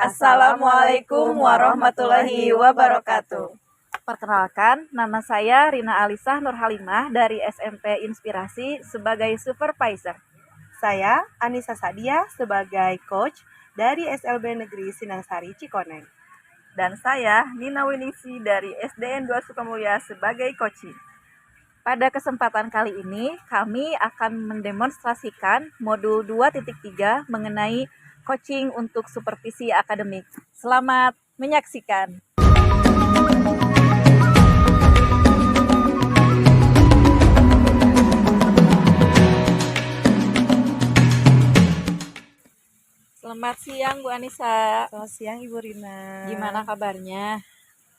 Assalamualaikum warahmatullahi wabarakatuh. Perkenalkan, nama saya Rina Alisah Nurhalimah dari SMP Inspirasi sebagai supervisor. Saya Anissa Sadia sebagai coach dari SLB Negeri Sinangsari Cikoneng. Dan saya Nina Winisi dari SDN 2 Sukamulya sebagai coaching. Pada kesempatan kali ini, kami akan mendemonstrasikan modul 2.3 mengenai coaching untuk supervisi akademik. Selamat menyaksikan. Selamat siang Bu Anissa. Selamat siang Ibu Rina. Gimana kabarnya?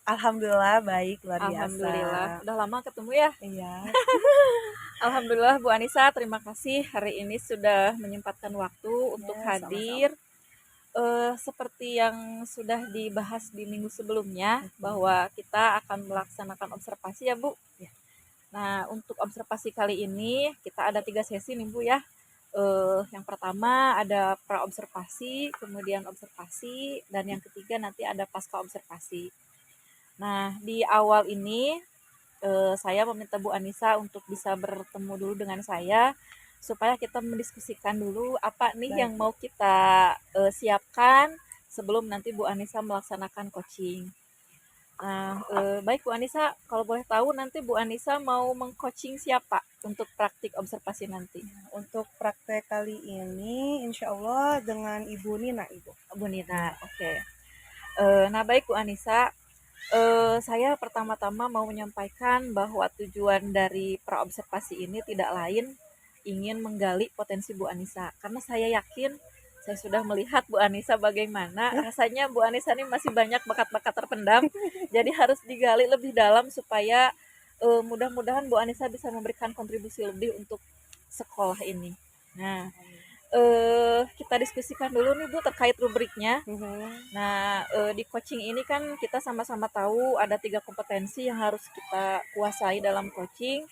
Alhamdulillah baik, luar biasa. Alhamdulillah. Udah lama ketemu ya? Iya. Alhamdulillah Bu Anissa, terima kasih hari ini sudah menyempatkan waktu untuk hadir. Seperti yang sudah dibahas di minggu sebelumnya, bahwa kita akan melaksanakan observasi ya Bu. Ya. Nah, untuk observasi kali ini kita ada 3 sesi nih Bu ya. Yang pertama ada pra-observasi, kemudian observasi, dan yang ketiga nanti ada pasca observasi. Nah, di awal ini saya meminta Bu Anissa untuk bisa bertemu dulu dengan saya supaya kita mendiskusikan dulu apa nih yang mau kita siapkan sebelum nanti Bu Anissa melaksanakan coaching. Nah, baik Bu Anissa, kalau boleh tahu nanti Bu Anissa mau mengcoaching siapa untuk praktik observasi nanti? Untuk praktek kali ini insya Allah dengan Ibu Nina, Bu Nina, oke. Nah baik Bu Anissa, saya pertama-tama mau menyampaikan bahwa tujuan dari praobservasi ini tidak lain ingin menggali potensi Bu Anissa, karena saya yakin saya sudah melihat Bu Anissa bagaimana rasanya Bu Anissa ini masih banyak bakat-bakat terpendam, jadi harus digali lebih dalam supaya mudah-mudahan Bu Anissa bisa memberikan kontribusi lebih untuk sekolah ini. Nah, kita diskusikan dulu nih Bu terkait rubriknya. Nah, di coaching ini kan kita sama-sama tahu ada 3 kompetensi yang harus kita kuasai dalam coaching.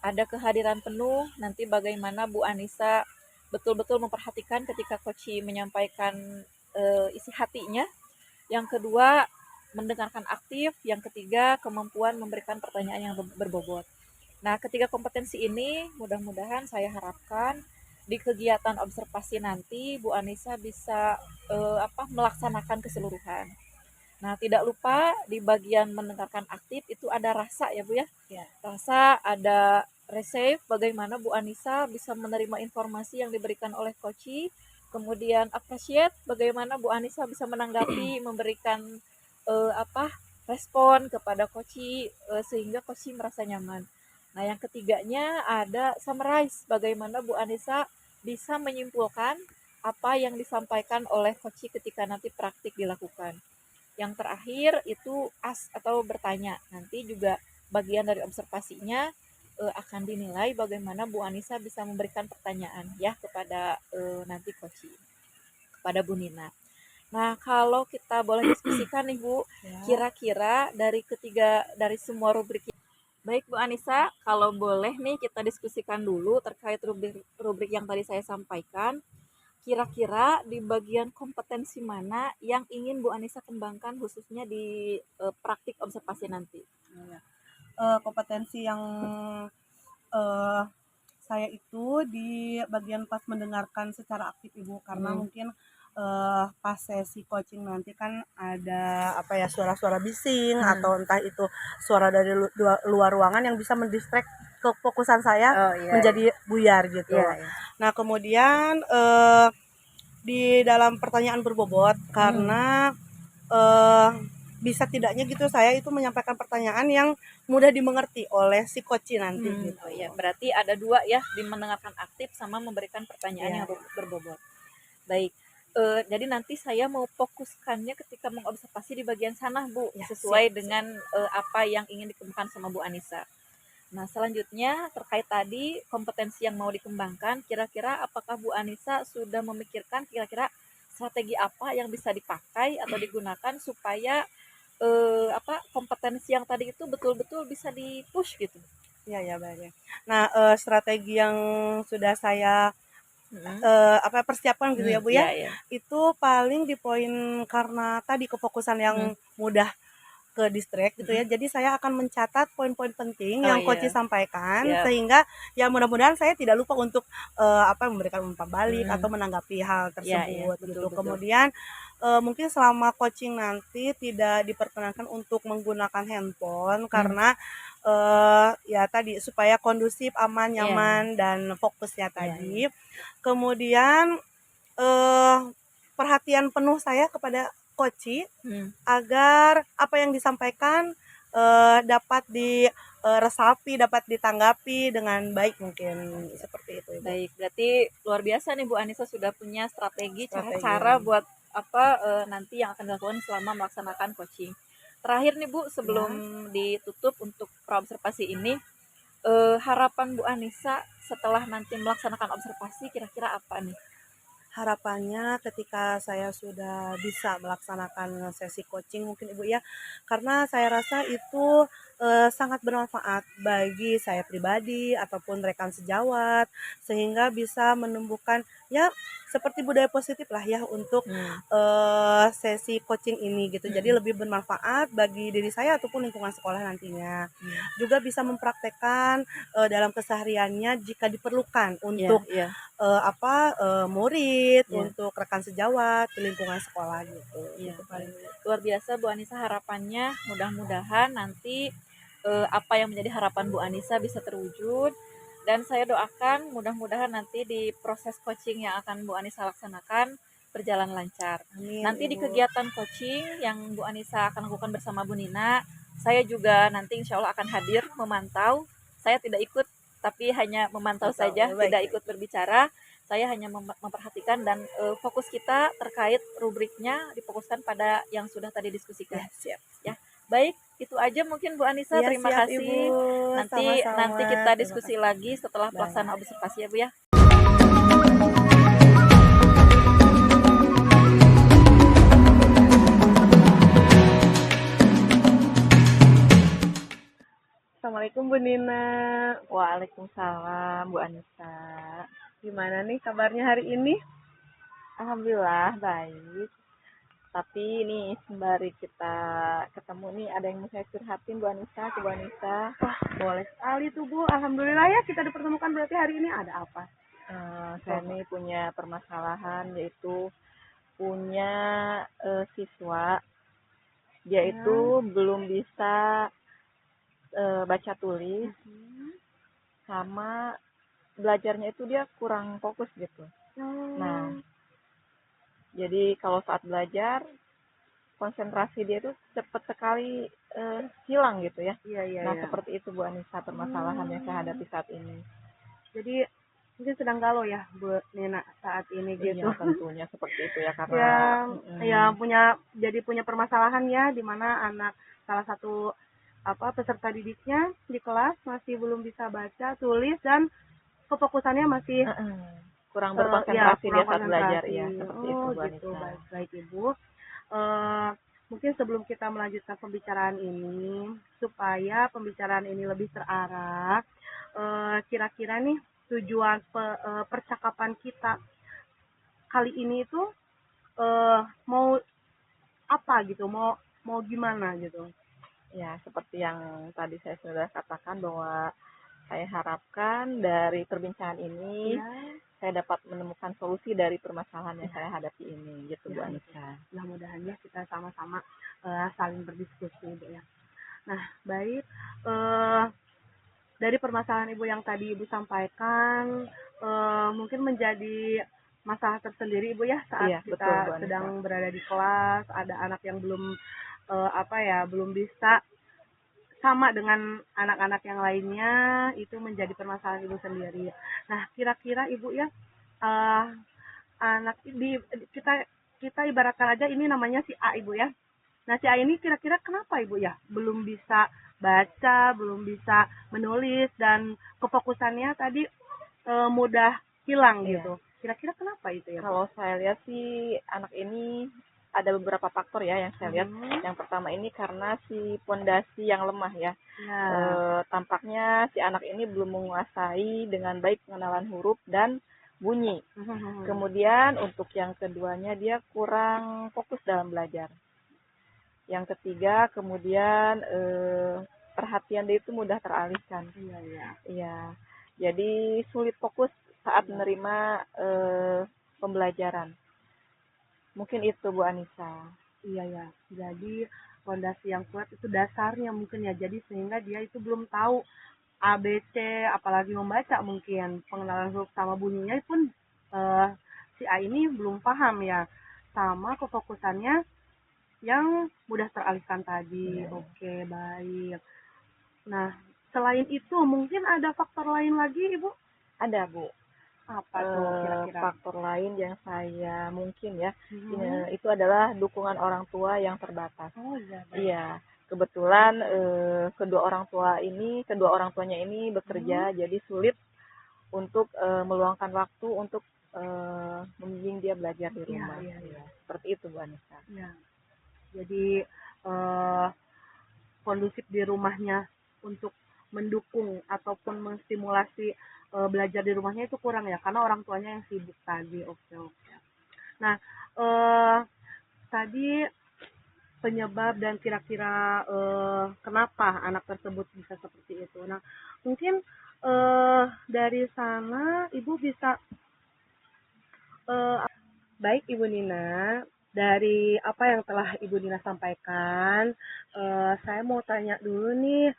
Ada kehadiran penuh, nanti bagaimana Bu Anissa betul-betul memperhatikan ketika coaching menyampaikan isi hatinya. Yang kedua, mendengarkan aktif. Yang ketiga, kemampuan memberikan pertanyaan yang berbobot. Nah, ketiga kompetensi ini mudah-mudahan saya harapkan di kegiatan observasi nanti Bu Anissa bisa melaksanakan keseluruhan. Nah, tidak lupa di bagian mendengarkan aktif itu ada rasa ya Bu ya. Rasa, ada receive, bagaimana Bu Anissa bisa menerima informasi yang diberikan oleh coach. Kemudian appreciate, bagaimana Bu Anissa bisa menanggapi, memberikan respon kepada coach sehingga coach merasa nyaman. Nah, yang ketiganya ada summarize, bagaimana Bu Anissa bisa menyimpulkan apa yang disampaikan oleh coach ketika nanti praktik dilakukan. Yang terakhir itu ask atau bertanya. Nanti juga bagian dari observasinya akan dinilai bagaimana Bu Anissa bisa memberikan pertanyaan ya kepada nanti coach, kepada Bu Nina. Nah, kalau kita boleh diskusikan nih Bu, kira-kira dari semua rubrik. Baik Bu Anissa, kalau boleh nih kita diskusikan dulu terkait rubrik yang tadi saya sampaikan. Kira-kira di bagian kompetensi mana yang ingin Bu Anissa kembangkan khususnya di praktik observasi nanti? Kompetensi yang saya itu di bagian pas mendengarkan secara aktif Ibu, karena mungkin pas sesi coaching nanti kan ada suara-suara bising atau entah itu suara dari luar ruangan yang bisa mendistract kefokusan saya menjadi buyar gitu. Nah, kemudian di dalam pertanyaan berbobot karena bisa tidaknya gitu saya itu menyampaikan pertanyaan yang mudah dimengerti oleh si coach nanti gitu. Ya, berarti ada 2 ya, di mendengarkan aktif sama memberikan pertanyaan yang berbobot. Baik. Jadi nanti saya mau fokuskannya ketika mengobservasi di bagian sana Bu, sesuai dengan apa yang ingin dikembangkan sama Bu Anissa. Nah, selanjutnya terkait tadi kompetensi yang mau dikembangkan, kira-kira apakah Bu Anissa sudah memikirkan kira-kira strategi apa yang bisa dipakai atau digunakan supaya kompetensi yang tadi itu betul-betul bisa di-push gitu? Iya, baik. Nah, strategi yang sudah saya Mhm. persiapkan gitu ya Bu ya. Iya iya. Itu paling di poin karena tadi kefokusan yang Mhm mudah ke distract gitu mhm. ya. Jadi saya akan mencatat poin-poin penting Oh yang coach iya, sampaikan siap. sehingga ya mudah-mudahan saya tidak lupa untuk memberikan umpan balik Mhm. atau menanggapi hal Iya iya, tersebut betul gitu. betul. Kemudian mungkin selama coaching nanti tidak diperkenankan untuk menggunakan handphone Mmm, karena ya tadi supaya kondusif, aman, iya nyaman dan fokusnya iya iya. tadi. Kemudian eh perhatian penuh saya kepada coach Mhm. agar apa yang disampaikan, dapat diresapi, dapat ditanggapi dengan baik mungkin, Oke. seperti itu, Ibu, Baik, berarti luar biasa nih Bu Anissa sudah punya strategi, strategi. cara-cara buat apa, nanti yang akan dilakukan selama melaksanakan coaching. Terakhir nih Bu, sebelum Ya. ditutup untuk praobservasi ini, harapan Bu Anissa setelah nanti melaksanakan observasi kira-kira apa nih? Harapannya ketika saya sudah bisa melaksanakan sesi coaching mungkin Ibu ya, karena saya rasa itu, sangat bermanfaat bagi saya pribadi ataupun rekan sejawat, sehingga bisa menumbuhkan ya seperti budaya positif lah ya untuk, Hmm. sesi coaching ini gitu. Jadi Mhm. lebih bermanfaat bagi diri saya ataupun lingkungan sekolah nantinya. Mmm. Juga bisa mempraktekkan, dalam kesehariannya jika diperlukan Iya untuk iya murid, iya untuk rekan sejawat di lingkungan sekolah gitu, iya itu iya. paling. Luar biasa Bu Anissa harapannya, mudah-mudahan nanti, apa yang menjadi harapan Bu Anissa bisa terwujud, dan saya doakan mudah-mudahan nanti di proses coaching yang akan Bu Anissa laksanakan berjalan lancar. Amin Nanti di Ibu. kegiatan coaching yang Bu Anissa akan lakukan bersama Bu Nina, saya juga nanti insya Allah akan hadir memantau. Saya tidak ikut, tapi hanya memantau Betul, saja, baik tidak baik. ikut berbicara. Saya hanya memperhatikan dan fokus kita terkait rubriknya difokuskan pada yang sudah tadi diskusikan. Ya siap. Ya, baik, itu aja mungkin Bu Anissa. Iya Terima siap Ibu, kasih. Nanti sama-sama, nanti kita terima diskusi kasih. lagi setelah Baik. pelaksanaan observasi ya Bu ya. Assalamualaikum Bu Nina, Waalaikumsalam Bu Anissa. gimana nih kabarnya hari ini? Alhamdulillah baik. Tapi ini sembari kita ketemu nih ada yang mau saya curhatin Bu Anissa ke Bu Anissa. Wah boleh sekali tuh Bu, alhamdulillah ya kita dipertemukan berarti hari ini ada apa? Saya Coba. nih punya permasalahan yaitu punya siswa dia itu Ya. belum bisa baca tulis Mhm. sama belajarnya itu dia kurang fokus gitu. Nah, Oh, jadi kalau saat belajar konsentrasi dia itu cepat sekali hilang gitu ya. iya iya Nah, iya. seperti itu Bu Anissa permasalahan yang saya Hmm. hadapi saat ini. Jadi mungkin sedang galau ya Bu Nina saat ini Iya, gitu. tentunya seperti itu ya karena Yang ya mm, punya permasalahan ya di mana anak salah satu peserta didiknya di kelas masih belum bisa baca, tulis dan kefokusannya masih kurang ya berkonsentrasi dia kurang saat belajar konsentrasi. ya, seperti itu Oh Bu gitu, Anissa. baik baik Ibu. Eh mungkin sebelum kita melanjutkan pembicaraan ini supaya pembicaraan ini lebih terarah, kira-kira nih tujuan percakapan kita kali ini itu mau apa gitu, mau mau gimana gitu. Ya, seperti yang tadi saya sudah katakan bahwa saya harapkan dari perbincangan ini Ya, saya dapat menemukan solusi dari permasalahan yang ya, saya hadapi ini, gitu ya Bu itu. Anissa. Mudah-mudahan ya kita sama-sama saling berdiskusi Ibu ya. Nah, baik. Dari permasalahan Ibu yang tadi Ibu sampaikan, mungkin menjadi masalah tersendiri Ibu ya saat Iya, betul Bu kita Anissa. sedang berada di kelas, ada anak yang belum belum bisa sama dengan anak-anak yang lainnya, itu menjadi permasalahan Ibu sendiri. Nah, kira-kira Ibu ya, eh anak kita kita ibaratkan aja ini namanya si A Ibu ya. Nah, si A ini kira-kira kenapa Ibu ya? Belum bisa baca, belum bisa menulis dan kefokusannya tadi mudah hilang Iya. gitu. Kira-kira kenapa itu ya, Bu? Kalau saya lihat sih anak ini ada beberapa faktor ya yang saya lihat. Mhm. Yang pertama ini karena si pondasi yang lemah ya. Ya. Tampaknya si anak ini belum menguasai dengan baik pengenalan huruf dan bunyi. Kemudian untuk yang keduanya dia kurang fokus dalam belajar. Yang ketiga kemudian perhatian dia itu mudah teralihkan. Iya. Jadi sulit fokus saat menerima pembelajaran. Mungkin itu Bu Anissa. Iya ya. Jadi fondasi yang kuat itu dasarnya mungkin ya. Jadi sehingga dia itu belum tahu A, B, C, apalagi membaca mungkin. Pengenalan huruf sama bunyinya pun si A ini belum paham ya. Sama kefokusannya yang mudah teralihkan tadi. Oke, baik. Nah, selain itu mungkin ada faktor lain lagi, Ibu? Ada Bu. Apa tuh kira-kira? Faktor lain yang saya mungkin ya, itu adalah dukungan orang tua yang terbatas. Oh iya. Iya, kebetulan kedua orang tuanya ini bekerja, jadi sulit untuk meluangkan waktu untuk membimbing dia belajar di rumah. Iya. Seperti itu Bu Anissa. Iya. Jadi kondusif di rumahnya untuk mendukung ataupun menstimulasi belajar di rumahnya itu kurang ya, karena orang tuanya yang sibuk tadi. Oke. Nah, tadi penyebab dan kira-kira kenapa anak tersebut bisa seperti itu. Nah, mungkin dari sana Ibu bisa baik Ibu Nina, dari apa yang telah Ibu Nina sampaikan, saya mau tanya dulu nih,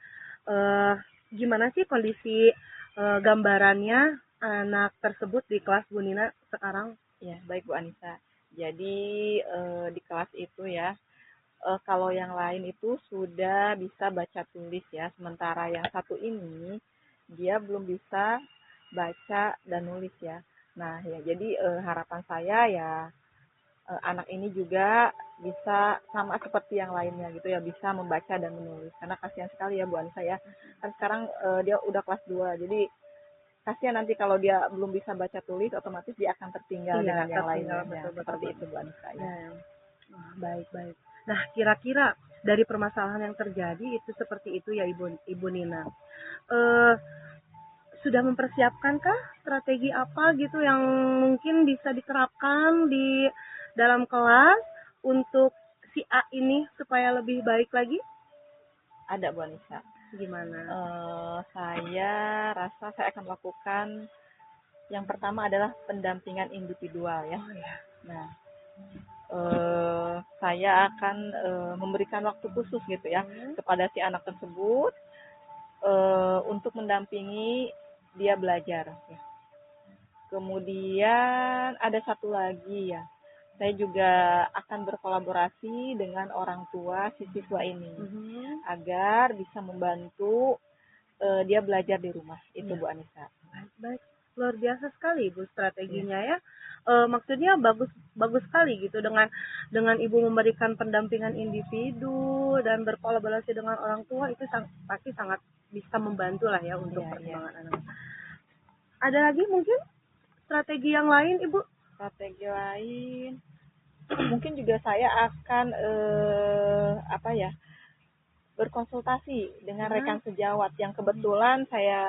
gimana sih kondisi gambarannya anak tersebut di kelas Bu Nina sekarang? Ya, baik Bu Anissa. Jadi di kelas itu ya, kalau yang lain itu sudah bisa baca tulis ya, sementara yang satu ini dia belum bisa baca dan nulis ya. Nah ya, jadi harapan saya ya anak ini juga bisa sama seperti yang lainnya gitu ya, bisa membaca dan menulis. Karena kasihan sekali ya Bu Anissa ya, kan sekarang dia udah kelas 2, jadi kasihan nanti kalau dia belum bisa baca tulis, otomatis dia akan tertinggal dengan yang lainnya. Seperti itu Bu Anissa ya. Baik. Nah, kira-kira dari permasalahan yang terjadi itu seperti itu ya Ibu Nina. Sudah mempersiapkankah strategi apa gitu yang mungkin bisa diterapkan di dalam kelas untuk si A ini supaya lebih baik lagi? Ada Bu Anissa. Gimana? Saya rasa saya akan lakukan yang pertama adalah pendampingan individual ya. Nah, saya akan memberikan waktu khusus gitu ya kepada si anak tersebut untuk mendampingi dia belajar. Ya. Kemudian ada satu lagi ya, saya juga akan berkolaborasi dengan orang tua si siswa ini agar bisa membantu dia belajar di rumah. Itu Bu Anissa. Baik, luar biasa sekali Bu strateginya ya. Maksudnya bagus sekali gitu dengan Ibu memberikan pendampingan individu dan berkolaborasi dengan orang tua itu pasti sangat bisa membantu lah ya untuk perkembangan anak. Ada lagi mungkin strategi yang lain Ibu? Strategi lain mungkin juga saya akan berkonsultasi dengan rekan sejawat yang kebetulan saya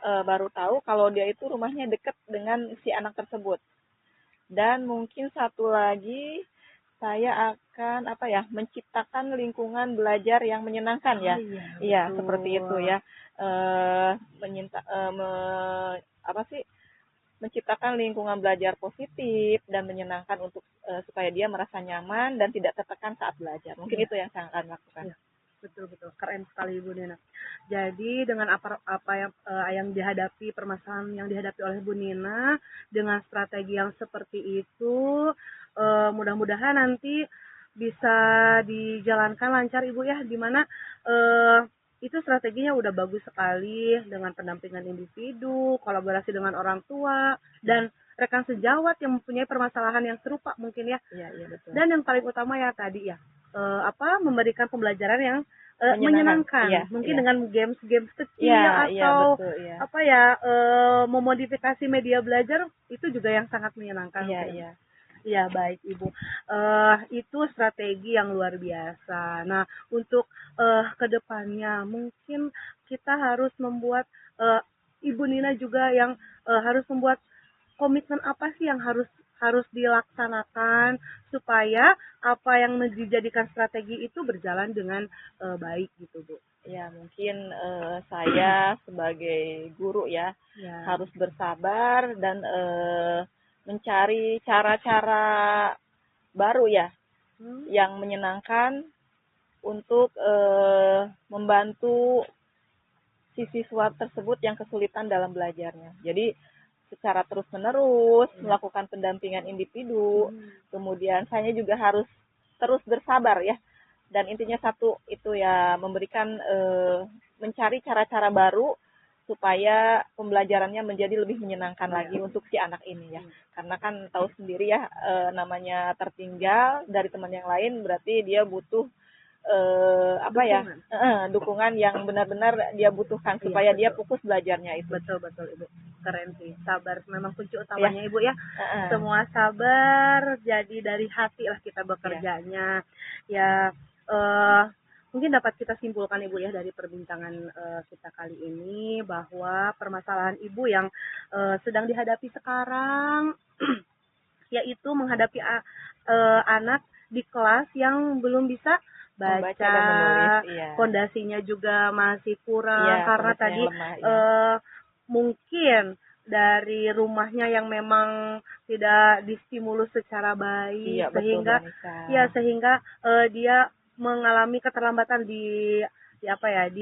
baru tahu kalau dia itu rumahnya dekat dengan si anak tersebut. Dan mungkin satu lagi saya akan menciptakan lingkungan belajar yang menyenangkan ya. Iya, seperti itu ya. Menciptakan lingkungan belajar positif dan menyenangkan untuk supaya dia merasa nyaman dan tidak tertekan saat belajar. Mungkin itu yang saya akan lakukan. Ya, betul, keren sekali Ibu Nina. Jadi dengan apa yang dihadapi, permasalahan yang dihadapi oleh Bu Nina dengan strategi yang seperti itu, mudah-mudahan nanti bisa dijalankan lancar Ibu ya, dimana itu strateginya udah bagus sekali dengan pendampingan individu, kolaborasi dengan orang tua dan rekan sejawat yang mempunyai permasalahan yang serupa mungkin ya. Iya betul. Dan yang paling utama ya tadi ya memberikan pembelajaran yang menyenangkan. Mungkin dengan games kecil atau memodifikasi media belajar itu juga yang sangat menyenangkan. Iya, baik Ibu. Itu strategi yang luar biasa. Nah, untuk kedepannya mungkin kita harus membuat Ibu Nina juga yang harus membuat komitmen apa sih yang harus harus dilaksanakan supaya apa yang dijadikan strategi itu berjalan dengan baik gitu, Bu. Ya, mungkin saya sebagai guru ya Ya. harus bersabar dan mencari cara-cara baru ya yang menyenangkan untuk membantu si siswa tersebut yang kesulitan dalam belajarnya. Jadi secara terus-menerus melakukan pendampingan individu, kemudian saya juga harus terus bersabar ya. Dan intinya satu itu ya memberikan mencari cara-cara baru supaya pembelajarannya menjadi lebih menyenangkan lagi untuk si anak ini ya. Karena kan tahu sendiri ya namanya tertinggal dari teman yang lain berarti dia butuh dukungan yang benar-benar dia butuhkan supaya dia fokus belajarnya itu. Betul Ibu, keren sih. Sabar memang kunci utamanya Ibu ya. Semua sabar, jadi dari hati lah kita bekerjanya. Ya mungkin dapat kita simpulkan Ibu ya dari perbincangan kita kali ini bahwa permasalahan Ibu yang sedang dihadapi sekarang yaitu menghadapi anak di kelas yang belum bisa Membaca dan menulis, fondasinya juga masih kurang karena tadi lemah, mungkin dari rumahnya yang memang tidak distimulus secara baik sehingga sehingga dia mengalami keterlambatan di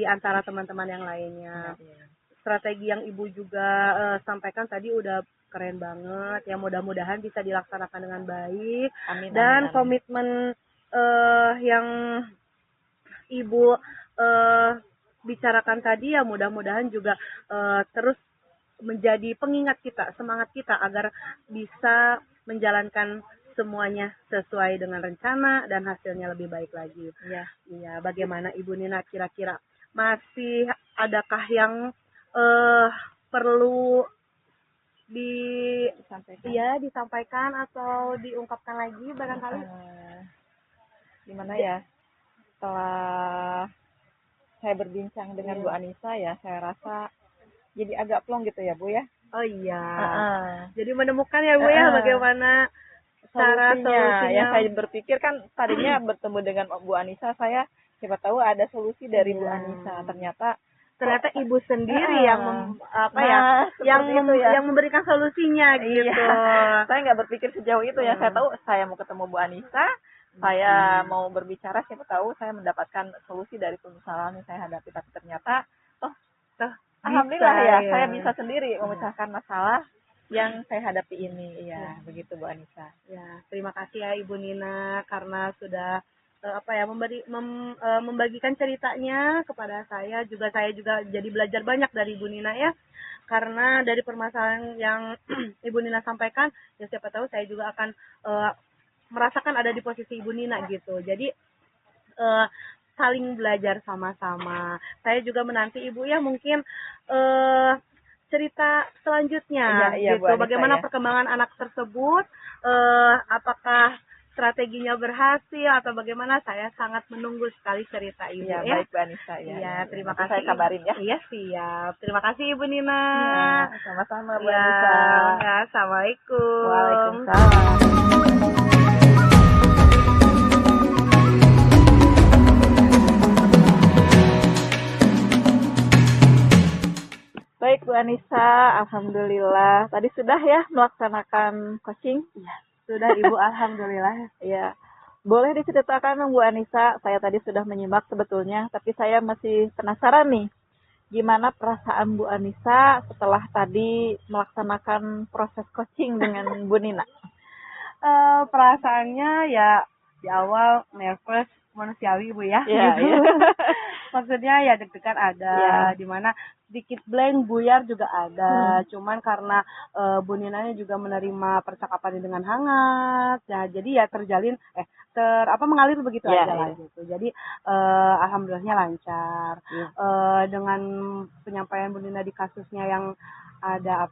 antara teman-teman yang lainnya. Strategi yang Ibu juga sampaikan tadi udah keren banget ya, mudah-mudahan bisa dilaksanakan dengan baik. Amin. Komitmen yang Ibu bicarakan tadi ya mudah-mudahan juga terus menjadi pengingat kita, semangat kita agar bisa menjalankan semuanya sesuai dengan rencana dan hasilnya lebih baik lagi. Iya, bagaimana Ibu Nina kira-kira masih adakah yang perlu disampaikan atau diungkapkan lagi barangkali? Gimana ya? Setelah saya berbincang dengan Bu Anissa ya, saya rasa jadi agak plong gitu ya Bu ya. Oh iya. Jadi menemukan ya Bu ya bagaimana cara solusinya. Ya saya berpikir kan tadinya bertemu dengan Bu Anissa saya siapa tahu ada solusi dari Bu Anissa. Ternyata Ibu sendiri yang yang memberikan solusinya gitu. Saya nggak berpikir sejauh itu ya. Saya tahu saya mau ketemu Bu Anissa, saya mau berbicara, siapa tahu saya mendapatkan solusi dari permasalahan yang saya hadapi. Tapi ternyata alhamdulillah ya, saya bisa sendiri memecahkan masalah yang saya hadapi ini. Begitu Bu Anissa. Ya, terima kasih ya Ibu Nina karena sudah membagikan ceritanya kepada saya juga jadi belajar banyak dari Ibu Nina ya, karena dari permasalahan yang Ibu Nina sampaikan ya siapa tahu saya juga akan merasakan ada di posisi Ibu Nina gitu. Jadi saling belajar sama-sama. Saya juga menanti Ibu ya mungkin cerita selanjutnya gitu. Bagaimana perkembangan anak tersebut, apakah strateginya berhasil atau bagaimana, saya sangat menunggu sekali cerita Ibu ya. Baik Bu Anissa ya. Iya, terima kasih. Saya kabarin ya. Iya, siap. Terima kasih Ibu Nina. Sama-sama Bu Anissa. Assalamualaikum. Waalaikumsalam. Baik Bu Anissa, alhamdulillah. Tadi sudah ya melaksanakan coaching? Ya, sudah Ibu, alhamdulillah. Ya. Boleh diceritakan Bu Anissa, saya tadi sudah menyimak sebetulnya, tapi saya masih penasaran nih. Gimana perasaan Bu Anissa setelah tadi melaksanakan proses coaching dengan Bu Nina? Perasaannya ya di awal nervous, manusiawi Bu ya. Maksudnya ya deg-degan ada, dimana sedikit blank, buyar juga ada. Cuman karena Bu Ninanya juga menerima percakapan dengan hangat, ya jadi ya terjalin mengalir begitu aja lah gitu. Jadi alhamdulillahnya lancar. Dengan penyampaian Bu Nina di kasusnya yang ada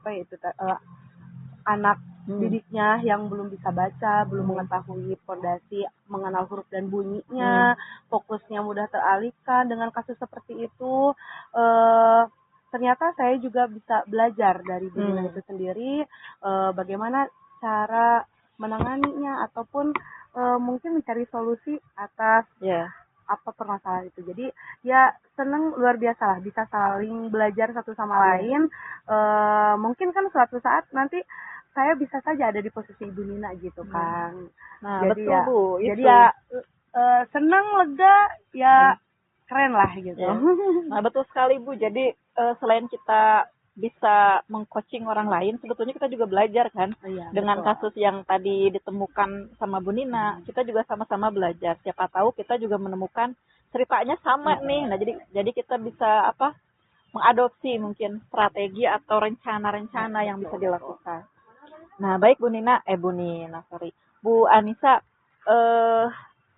anak didiknya yang belum bisa baca, belum mengetahui fondasi, mengenal huruf dan bunyinya, fokusnya mudah teralihkan dengan kasus seperti itu. ternyata saya juga bisa belajar dari Bu Nina Hmm. itu sendiri, bagaimana cara menanganinya ataupun mungkin mencari solusi atas Ya. apa permasalahan itu. Jadi ya seneng luar biasa lah bisa saling belajar satu sama Iya. lain. Mungkin kan suatu saat nanti saya bisa saja ada di posisi Ibu Nina gitu kan. Nah, Jadi betul ya, Bu, jadi itu. ya senang, lega, ya keren lah gitu. Ya. Nah, betul sekali Bu. Jadi selain kita bisa mengcoaching orang lain, sebetulnya kita juga belajar kan. Iya, Dengan betul. kasus yang tadi ditemukan sama Bu Nina, kita juga sama-sama belajar. Siapa tahu kita juga menemukan ceritanya sama nih. Nah, jadi kita bisa mengadopsi mungkin strategi atau rencana-rencana yang bisa dilakukan. Nah, baik Bu Nina, sorry. Bu Anissa,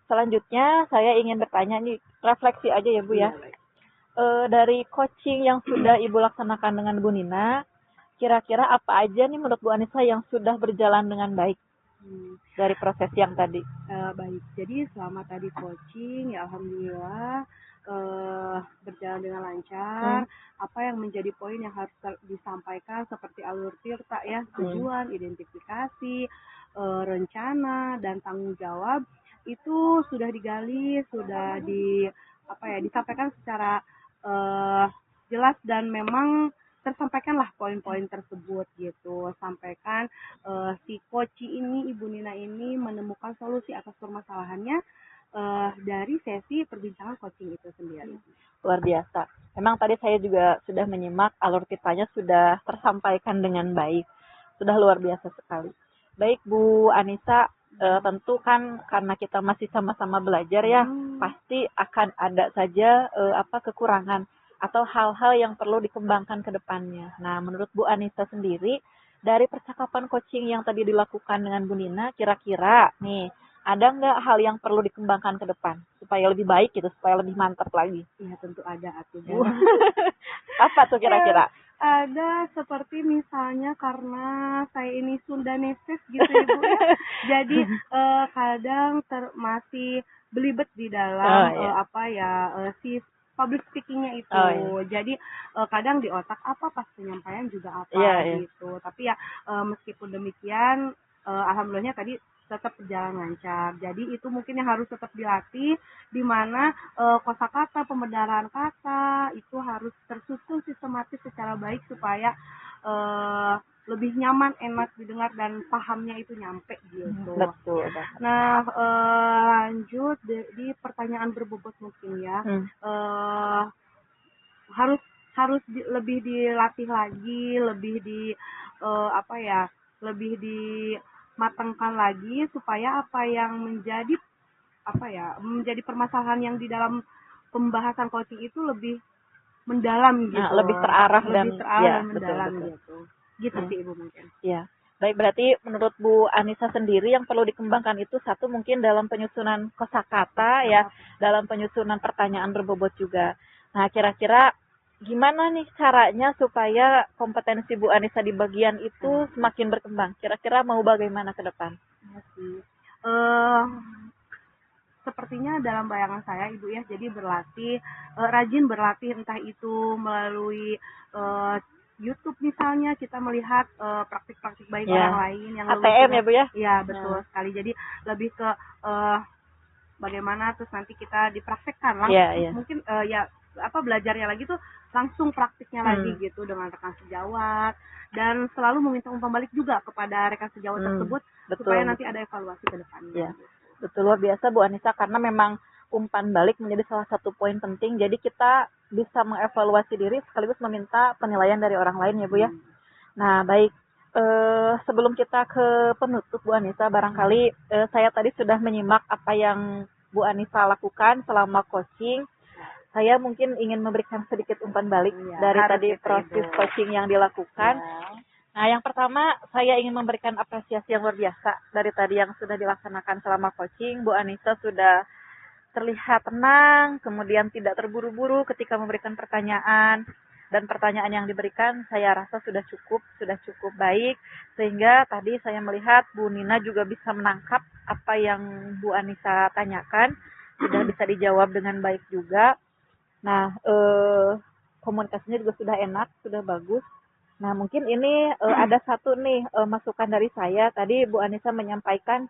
selanjutnya saya ingin bertanya nih, refleksi aja ya Bu ya. Dari coaching yang sudah Ibu laksanakan dengan Bu Nina, kira-kira apa aja nih menurut Bu Anissa yang sudah berjalan dengan baik dari proses yang tadi? Baik, jadi selama tadi coaching ya alhamdulillah berjalan dengan lancar. Apa yang menjadi poin yang harus disampaikan seperti alur tirta ya, tujuan, identifikasi, rencana dan tanggung jawab itu sudah digali, sudah disampaikan secara jelas dan memang tersampaikanlah poin-poin tersebut gitu. Sampaikan si Koci ini, Ibu Nina ini menemukan solusi atas permasalahannya dari sesi perbincangan coaching itu sendiri. Luar biasa. Memang tadi saya juga sudah menyimak, alur kitanya sudah tersampaikan dengan baik. Sudah luar biasa sekali. Baik Bu Anissa, tentu kan karena kita masih sama-sama belajar ya, pasti akan ada saja kekurangan atau hal-hal yang perlu dikembangkan ke depannya. Nah, menurut Bu Anissa sendiri, dari percakapan coaching yang tadi dilakukan dengan Bu Nina, kira-kira nih, ada nggak hal yang perlu dikembangkan ke depan supaya lebih baik gitu, supaya lebih mantap lagi? Iya tentu ada atuh Bu. Apa tuh kira-kira? Ada seperti misalnya karena saya ini Sundaneses gitu ya Bu ya. Jadi kadang masih belibet di dalam si public speakingnya itu. Jadi kadang di otak apa pas penyampaian juga apa gitu. Tapi ya meskipun demikian alhamdulillahnya tadi tetap berjalan lancar. Jadi itu mungkin yang harus tetap dilatih, di mana kosakata, pembenaran kata itu harus tersusun sistematis secara baik supaya lebih nyaman, enak didengar dan pahamnya itu nyampe gitu. Betul. Nah, lanjut di pertanyaan berbobot mungkin ya. Harus lebih dilatih lagi, lebih lebih dimatangkan lagi supaya apa yang menjadi permasalahan yang di dalam pembahasan coaching itu lebih mendalam gitu. Nah, lebih terarah dan mendalam betul. gitu. Gitu sih Ibu mungkin. Ya. Baik, berarti menurut Bu Anissa sendiri yang perlu dikembangkan itu satu mungkin dalam penyusunan kosakata ya, dalam penyusunan pertanyaan berbobot juga. Nah, kira-kira gimana nih caranya supaya kompetensi Bu Anissa di bagian itu semakin berkembang? Kira-kira mau bagaimana ke depan? Sepertinya dalam bayangan saya Ibu ya, jadi rajin berlatih entah itu melalui YouTube misalnya, kita melihat praktik-praktik baik orang lain yang ATM ya Bu ya? Iya betul sekali. Jadi lebih ke bagaimana terus nanti kita dipraktekkan langsung. Mungkin belajarnya lagi tuh langsung praktiknya lagi gitu dengan rekan sejawat dan selalu meminta umpan balik juga kepada rekan sejawat tersebut supaya nanti ada evaluasi ke depannya. Betul, luar biasa Bu Anissa, karena memang umpan balik menjadi salah satu poin penting. Jadi kita bisa mengevaluasi diri sekaligus meminta penilaian dari orang lain ya Bu ya. Nah baik, sebelum kita ke penutup Bu Anissa, barangkali saya tadi sudah menyimak apa yang Bu Anissa lakukan selama coaching. Saya mungkin ingin memberikan sedikit umpan balik dari tadi proses coaching yang dilakukan. Nah, yang pertama saya ingin memberikan apresiasi yang luar biasa dari tadi yang sudah dilaksanakan selama coaching. Bu Anissa sudah terlihat tenang, kemudian tidak terburu-buru ketika memberikan pertanyaan. Dan pertanyaan yang diberikan saya rasa sudah cukup baik. Sehingga tadi saya melihat Bu Nina juga bisa menangkap apa yang Bu Anissa tanyakan. Sudah bisa dijawab dengan baik juga. Nah, komunikasinya juga sudah enak, sudah bagus. Nah, mungkin ini ada satu nih masukan dari saya. Tadi Bu Anissa menyampaikan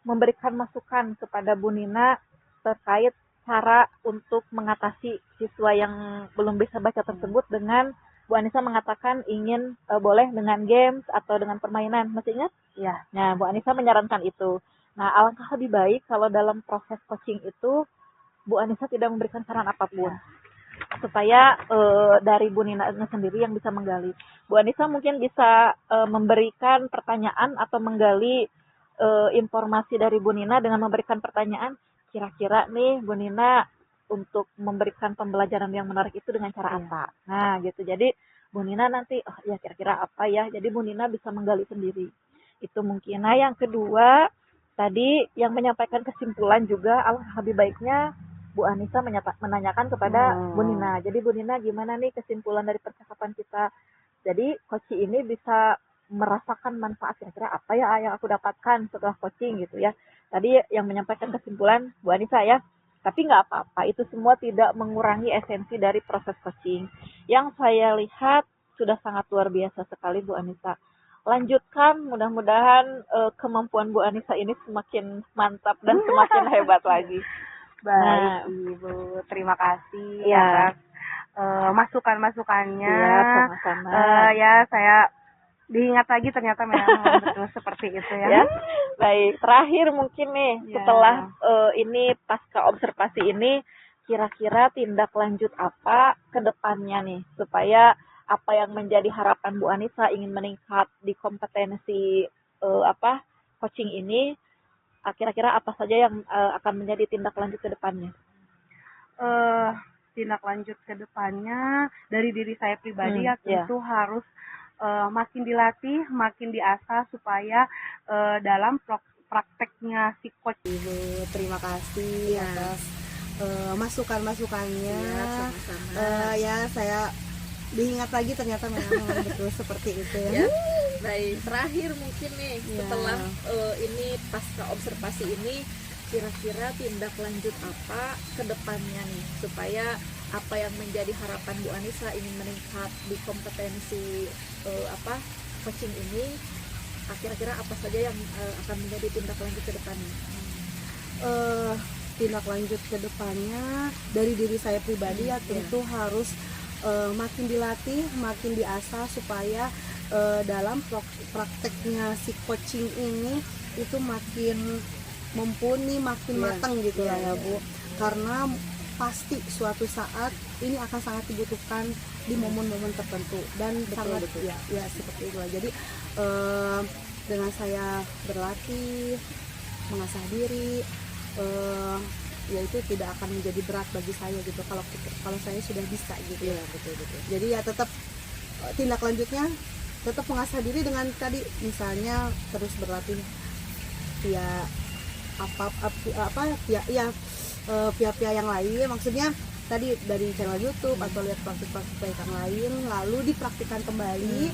memberikan masukan kepada Bu Nina terkait cara untuk mengatasi siswa yang belum bisa baca tersebut dengan Bu Anissa mengatakan ingin boleh dengan games atau dengan permainan. Masih ingat? Ya. Nah, Bu Anissa menyarankan itu. Nah, alangkah lebih baik kalau dalam proses coaching itu Bu Anissa tidak memberikan saran apapun. Supaya dari Bu Nina sendiri yang bisa menggali. Bu Anissa mungkin bisa memberikan pertanyaan atau menggali informasi dari Bu Nina dengan memberikan pertanyaan, kira-kira nih Bu Nina untuk memberikan pembelajaran yang menarik itu dengan cara apa. Nah gitu, jadi Bu Nina nanti oh ya kira-kira apa ya, jadi Bu Nina bisa menggali sendiri. Itu mungkin. Nah yang kedua, tadi yang menyampaikan kesimpulan juga alangkah lebih baiknya Bu Anissa menanyakan kepada Bu Nina. Jadi Bu Nina gimana nih kesimpulan dari percakapan kita. Jadi coach ini bisa merasakan manfaat kira-kira apa ya yang aku dapatkan setelah coaching gitu ya. Tadi yang menyampaikan kesimpulan Bu Anissa ya. Tapi nggak apa-apa, itu semua tidak mengurangi esensi dari proses coaching. Yang saya lihat sudah sangat luar biasa sekali Bu Anissa. Lanjutkan, mudah-mudahan kemampuan Bu Anissa ini semakin mantap dan semakin hebat lagi. Baik, Ibu. Terima kasih Ya. atas masukan-masukannya. Iya, sama-sama. Ya, saya diingat lagi ternyata memang betul seperti itu ya. Ya, baik. Terakhir mungkin nih, Ya. setelah ini pasca observasi ini, kira-kira tindak lanjut apa ke depannya nih, supaya apa yang menjadi harapan Bu Anissa ingin meningkat di kompetensi coaching ini, kira-kira apa saja yang akan menjadi tindak lanjut ke depannya? Tindak lanjut ke depannya dari diri saya pribadi ya tentu harus makin dilatih, makin diasah supaya dalam prakteknya si coach. Ibu, terima kasih atas masukan-masukannya. Ya, sama-sama. Ya, saya diingat lagi ternyata memang betul seperti itu ya. Baik, terakhir mungkin nih setelah ini pasca observasi ini, kira-kira tindak lanjut apa ke depannya nih supaya apa yang menjadi harapan Bu Anissa ingin meningkat di kompetensi coaching ini, kira-kira apa saja yang akan menjadi tindak lanjut ke depannya? Tindak lanjut ke depannya dari diri saya pribadi ya tentu harus makin dilatih, makin diasah supaya dalam prakteknya si coaching ini itu makin mumpuni, makin matang gitu lah ya Bu. Karena pasti suatu saat ini akan sangat dibutuhkan di momen-momen tertentu dan sangat ya seperti itu lah. Jadi dengan saya berlatih, mengasah diri, ya itu tidak akan menjadi berat bagi saya gitu kalau saya sudah bisa gitu ya. Betul. Jadi ya tetap tindak lanjutnya tetap mengasah diri dengan tadi misalnya terus berlatih via via yang lain, maksudnya tadi dari channel YouTube atau lihat praktik-praktik yang lain lalu dipraktikkan kembali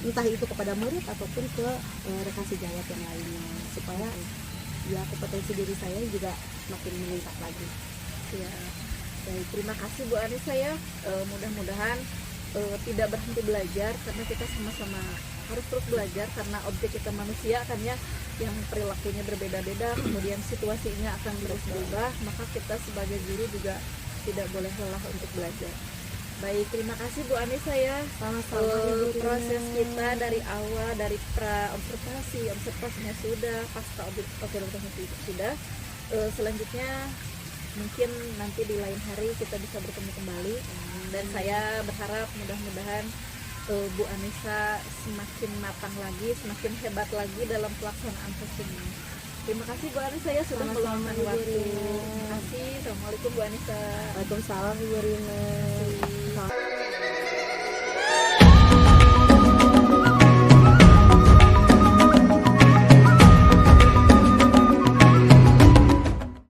entah itu kepada murid ataupun ke rekan sejawat yang lainnya supaya ya kompetensi diri saya juga makin meningkat lagi. Ya, baik, terima kasih Bu Anissa ya. Mudah-mudahan tidak berhenti belajar karena kita sama-sama harus terus belajar karena objek kita manusia kan ya yang perilakunya berbeda-beda, kemudian situasinya akan terus berubah, maka kita sebagai guru juga tidak boleh lelah untuk belajar. Baik, terima kasih Bu Anissa ya. Sama-sama. Proses kita dari awal, dari observasinya sudah, pasca observasi sudah. Selanjutnya mungkin nanti di lain hari kita bisa bertemu kembali. Dan saya berharap mudah-mudahan Bu Anissa semakin matang lagi, semakin hebat lagi dalam pelaksanaan coaching ini. Terima kasih Bu Anissa ya sudah meluangkan waktu. Terima kasih. Assalamualaikum Bu Anissa. Waalaikumsalam Ibu Rina.